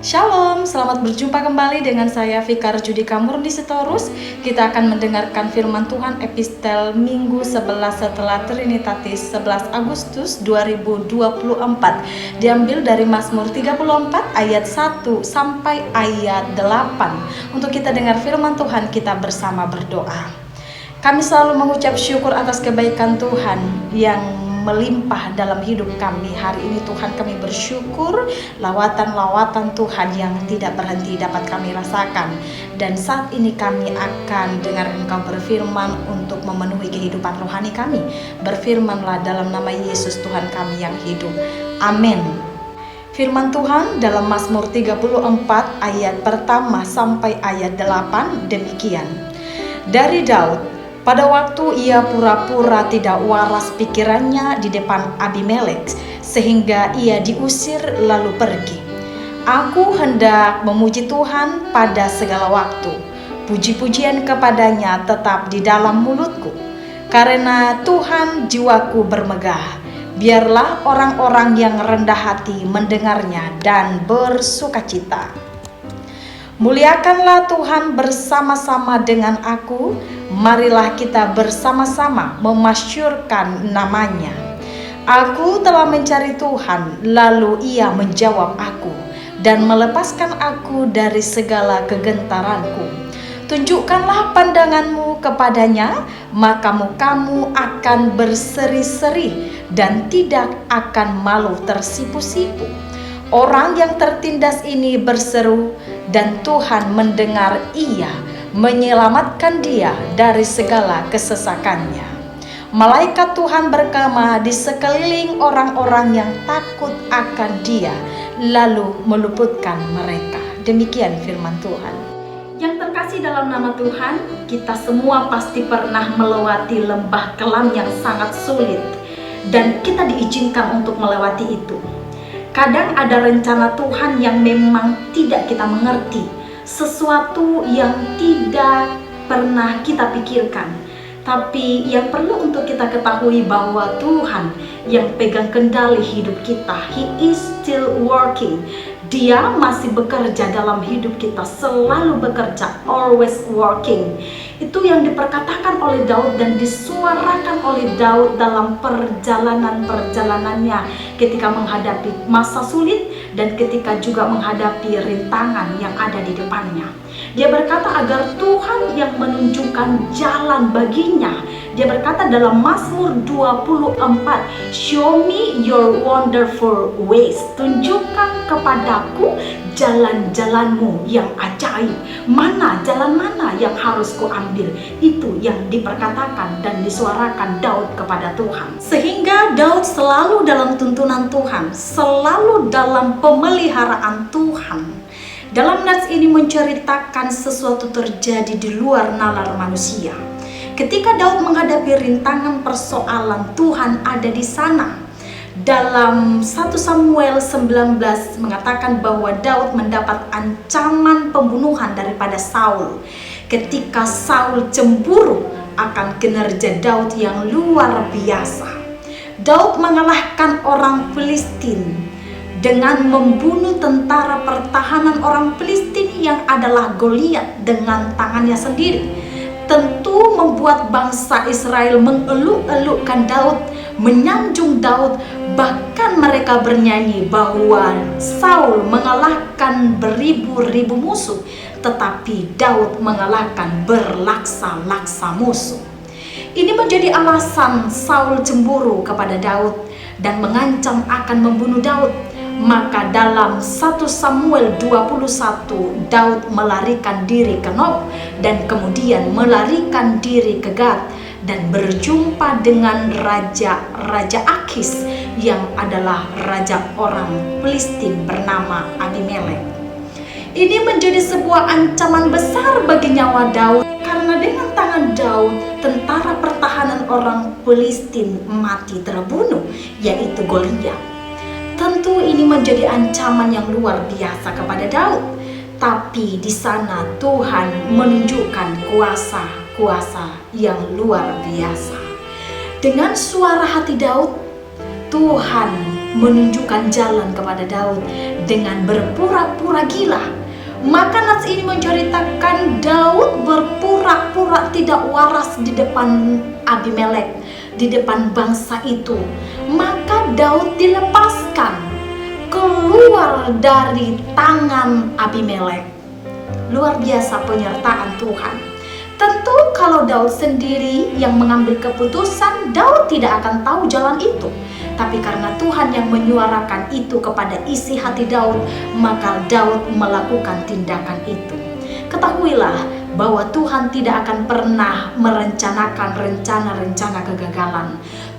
Shalom, selamat berjumpa kembali dengan saya Fikar Judika Murni Sitorus. Kita akan mendengarkan firman Tuhan epistel Minggu 11 setelah Trinitatis 11 Agustus 2024. Diambil dari Mazmur 34 ayat 1 sampai ayat 8. Untuk kita dengar firman Tuhan, kita bersama berdoa. Kami selalu mengucap syukur atas kebaikan Tuhan yang melimpah dalam hidup kami. Hari ini Tuhan, kami bersyukur lawatan-lawatan Tuhan yang tidak berhenti dapat kami rasakan. Dan saat ini kami akan dengar Engkau berfirman untuk memenuhi kehidupan rohani kami. Berfirmanlah dalam nama Yesus Tuhan kami yang hidup. Amin. Firman Tuhan dalam Mazmur 34 ayat pertama sampai ayat 8 demikian. Dari Daud. Pada waktu ia pura-pura tidak waras pikirannya di depan Abimelek, sehingga ia diusir lalu pergi. Aku hendak memuji Tuhan pada segala waktu. Puji-pujian kepadanya tetap di dalam mulutku. Karena Tuhan jiwaku bermegah. Biarlah orang-orang yang rendah hati mendengarnya dan bersukacita. Muliakanlah Tuhan bersama-sama dengan aku. Marilah kita bersama-sama memasyurkan namanya. Aku telah mencari Tuhan, lalu Ia menjawab aku dan melepaskan aku dari segala kegentaranku. Tunjukkanlah pandanganmu kepadanya, maka mukamu akan berseri-seri dan tidak akan malu tersipu-sipu. Orang yang tertindas ini berseru, dan Tuhan mendengar ia, menyelamatkan dia dari segala kesesakannya. Malaikat Tuhan berkemah di sekeliling orang-orang yang takut akan dia, lalu meluputkan mereka. Demikian firman Tuhan. Yang terkasih dalam nama Tuhan, kita semua pasti pernah melewati lembah kelam yang sangat sulit, dan kita diizinkan untuk melewati itu. Kadang ada rencana Tuhan yang memang tidak kita mengerti, sesuatu yang tidak pernah kita pikirkan. Tapi yang perlu untuk kita ketahui bahwa Tuhan yang pegang kendali hidup kita. He is still working. Dia masih bekerja dalam hidup kita, selalu bekerja, always working. Itu yang diperkatakan oleh Daud dan disuarakan oleh Daud dalam perjalanan-perjalanannya ketika menghadapi masa sulit dan ketika juga menghadapi rintangan yang ada di depannya. Dia berkata agar Tuhan yang menunjukkan jalan baginya. Dia berkata dalam Mazmur 24, "Show me your wonderful ways." Tunjukkan kepadaku jalan-jalanmu yang ajaib. Jalan mana yang harus kuambil? Itu yang diperkatakan dan disuarakan Daud kepada Tuhan. Sehingga Daud selalu dalam tuntunan Tuhan, selalu dalam pemeliharaan Tuhan. Dalam nats ini menceritakan sesuatu terjadi di luar nalar manusia. Ketika Daud menghadapi rintangan persoalan, Tuhan ada di sana. Dalam 1 Samuel 19 mengatakan bahwa Daud mendapat ancaman pembunuhan daripada Saul. Ketika Saul cemburu akan kinerja Daud yang luar biasa. Daud mengalahkan orang Filistin dengan membunuh tentara pertahanan orang Filistin yang adalah Goliat dengan tangannya sendiri. Tentu membuat bangsa Israel mengeluk-elukkan Daud, menyanjung Daud, bahkan mereka bernyanyi bahwa Saul mengalahkan beribu-ribu musuh, tetapi Daud mengalahkan berlaksa-laksa musuh. Ini menjadi alasan Saul cemburu kepada Daud dan mengancam akan membunuh Daud. Maka dalam 1 Samuel 21, Daud melarikan diri ke Nob dan kemudian melarikan diri ke Gad dan berjumpa dengan Raja Akis yang adalah raja orang Filistin bernama Abimelek. Ini menjadi sebuah ancaman besar bagi nyawa Daud karena dengan tangan Daud, tentara pertahanan orang Filistin mati terbunuh, yaitu Goliat. Tentu ini menjadi ancaman yang luar biasa kepada Daud. Tapi di sana Tuhan menunjukkan kuasa yang luar biasa. Dengan suara hati Daud, Tuhan menunjukkan jalan kepada Daud dengan berpura-pura gila. Maka nats ini menceritakan Daud berpura-pura tidak waras di depan Abimelek, di depan bangsa itu. Maka Daud dilepaskan keluar dari tangan Abimelek. Luar biasa penyertaan Tuhan. Tentu kalau Daud sendiri yang mengambil keputusan, Daud tidak akan tahu jalan itu. Tapi karena Tuhan yang menyuarakan itu kepada isi hati Daud, maka Daud melakukan tindakan itu. Ketahuilah bahwa Tuhan tidak akan pernah merencanakan rencana-rencana kegagalan.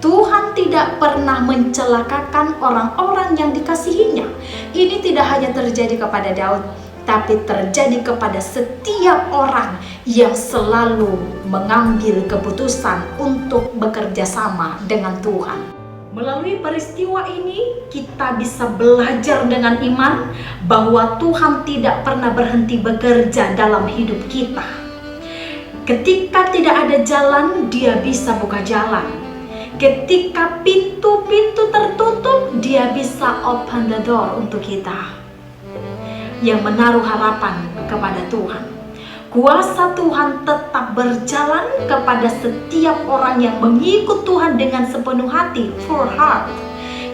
Tuhan tidak pernah mencelakakan orang-orang yang dikasihinya. Ini tidak hanya terjadi kepada Daud, tapi terjadi kepada setiap orang yang selalu mengambil keputusan untuk bekerja sama dengan Tuhan. Melalui peristiwa ini, kita bisa belajar dengan iman bahwa Tuhan tidak pernah berhenti bekerja dalam hidup kita. Ketika tidak ada jalan, Dia bisa buka jalan. Ketika pintu-pintu tertutup, Dia bisa open the door untuk kita yang menaruh harapan kepada Tuhan. Kuasa Tuhan tetap berjalan kepada setiap orang yang mengikut Tuhan dengan sepenuh hati, full heart.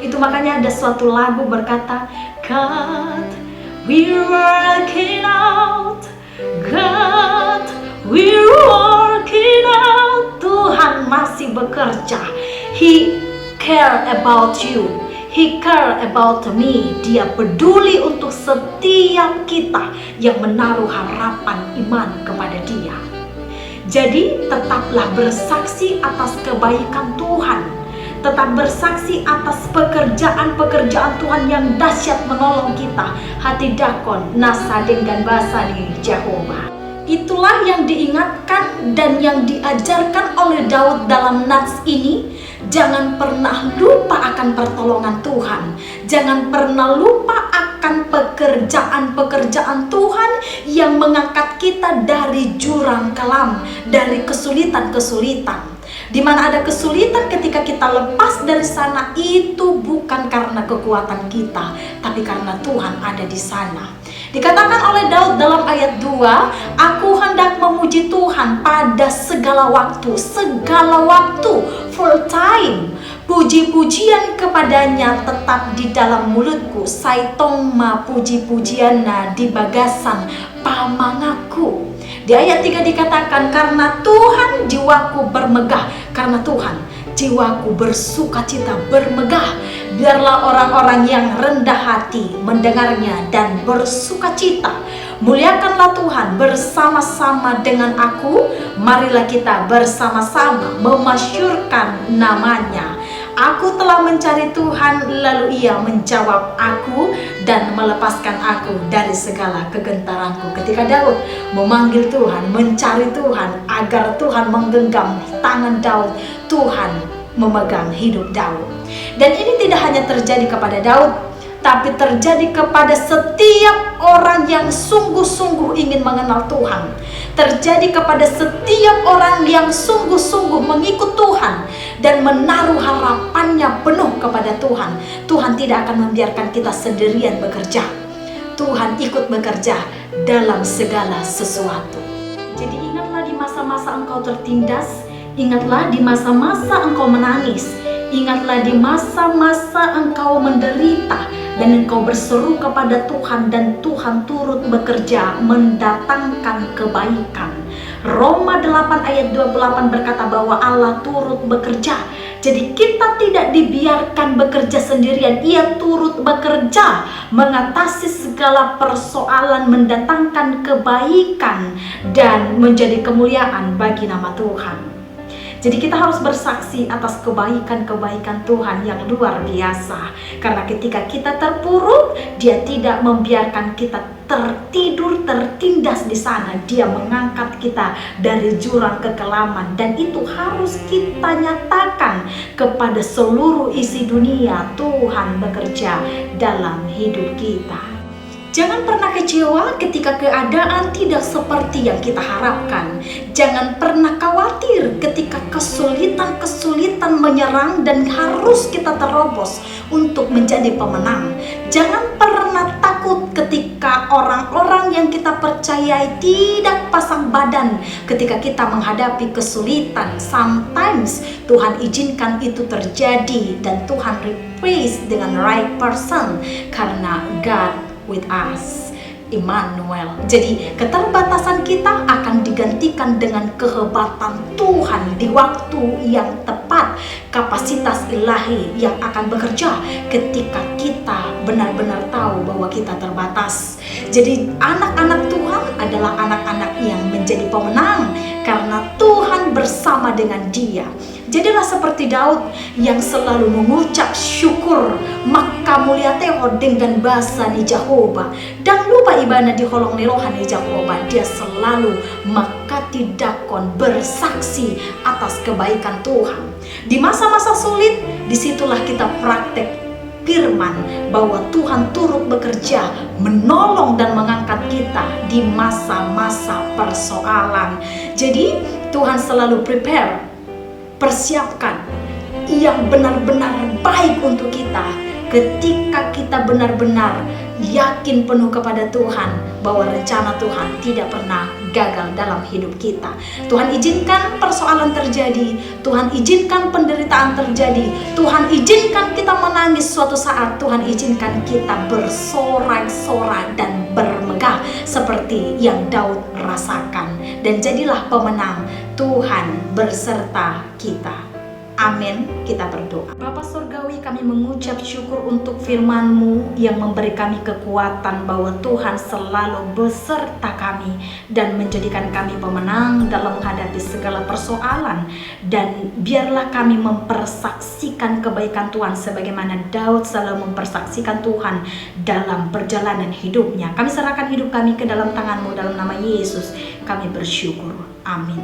Itu makanya ada suatu lagu berkata, God, we're working out. God, we're working out. Tuhan masih bekerja. He care about you. He care about me. Dia peduli untuk setiap kita yang menaruh harapan iman kepada Dia. Jadi tetaplah bersaksi atas kebaikan Tuhan. Tetap bersaksi atas pekerjaan-pekerjaan Tuhan yang dahsyat menolong kita. Hatidakon, Nasadin dan Basani Jehovah. Itulah yang diingatkan dan yang diajarkan oleh Daud dalam nats ini. Jangan pernah lupa akan pertolongan Tuhan. Jangan pernah lupa akan pekerjaan-pekerjaan Tuhan yang mengangkat kita dari jurang kelam, dari kesulitan-kesulitan. Di mana ada kesulitan, ketika kita lepas dari sana, itu bukan karena kekuatan kita, tapi karena Tuhan ada di sana. Dikatakan oleh Daud dalam ayat 2, aku hendak memuji Tuhan pada segala waktu, full time. Puji-pujian kepadanya tetap di dalam mulutku, saitong ma puji-pujianna di bagasan pamangaku. Di ayat 3 dikatakan, karena Tuhan jiwaku bermegah. Karena Tuhan jiwaku bersuka cita, bermegah. Biarlah orang-orang yang rendah hati mendengarnya dan bersuka cita. Muliakanlah Tuhan bersama-sama dengan aku. Marilah kita bersama-sama memasyurkan namanya. Aku telah mencari Tuhan, lalu Ia menjawab aku dan melepaskan aku dari segala kegentaranku. Ketika Daud memanggil Tuhan, mencari Tuhan, agar Tuhan menggenggam tangan Daud, Tuhan memegang hidup Daud. Dan ini tidak hanya terjadi kepada Daud, tapi terjadi kepada setiap orang yang sungguh-sungguh ingin mengenal Tuhan. Terjadi kepada setiap orang yang sungguh-sungguh mengikut Tuhan dan menaruh harapannya penuh kepada Tuhan. Tuhan tidak akan membiarkan kita sendirian bekerja. Tuhan ikut bekerja dalam segala sesuatu. Jadi ingatlah di masa-masa engkau tertindas, ingatlah di masa-masa engkau menangis, ingatlah di masa-masa engkau menderita, dan engkau berseru kepada Tuhan dan Tuhan turut bekerja mendatangkan kebaikan. Roma 8 ayat 28 berkata bahwa Allah turut bekerja. Jadi kita tidak dibiarkan bekerja sendirian. Ia turut bekerja mengatasi segala persoalan, mendatangkan kebaikan dan menjadi kemuliaan bagi nama Tuhan. Jadi kita harus bersaksi atas kebaikan-kebaikan Tuhan yang luar biasa. Karena ketika kita terpuruk, Dia tidak membiarkan kita tertidur, tertindas di sana. Dia mengangkat kita dari jurang kekelaman. Dan itu harus kita nyatakan kepada seluruh isi dunia. Tuhan bekerja dalam hidup kita. Jangan pernah kecewa ketika keadaan tidak seperti yang kita harapkan. Jangan pernah khawatir ketika kesulitan-kesulitan menyerang dan harus kita terobos untuk menjadi pemenang. Jangan pernah takut ketika orang-orang yang kita percayai tidak pasang badan ketika kita menghadapi kesulitan. Sometimes Tuhan izinkan itu terjadi dan Tuhan replace dengan right person karena God with us, Immanuel. Jadi keterbatasan kita akan digantikan dengan kehebatan Tuhan di waktu yang tepat. Kapasitas ilahi yang akan bekerja ketika kita benar-benar tahu bahwa kita terbatas. Jadi anak-anak Tuhan adalah anak-anak yang menjadi pemenang karena Tuhan bersama dengan dia. Jadilah seperti Daud yang selalu mengucap syukur, maka mulia Teo dengan bahasa ni Jehovah. Dan lupa ibana di holong ni rohan ni Jehovah. Dia selalu maka tidakon bersaksi atas kebaikan Tuhan. Di masa-masa sulit, disitulah kita praktek firman bahwa Tuhan turut bekerja menolong dan mengangkat kita di masa-masa persoalan. Jadi Tuhan selalu persiapkan yang benar-benar baik untuk kita ketika kita benar-benar yakin penuh kepada Tuhan bahwa rencana Tuhan tidak pernah gagal dalam hidup kita. Tuhan izinkan persoalan terjadi, Tuhan izinkan penderitaan terjadi, Tuhan izinkan kita menangis suatu saat, Tuhan izinkan kita bersorak-sorai dan bermegah seperti yang Daud rasakan. Dan jadilah pemenang, Tuhan berserta kita. Amin. Kita berdoa. Bapa Surgawi, kami mengucap syukur untuk firman-Mu yang memberi kami kekuatan bahwa Tuhan selalu beserta kami dan menjadikan kami pemenang dalam menghadapi segala persoalan. Dan biarlah kami mempersaksikan kebaikan Tuhan sebagaimana Daud selalu mempersaksikan Tuhan dalam perjalanan hidupnya. Kami serahkan hidup kami ke dalam tangan-Mu dalam nama Yesus. Kami bersyukur. Amin.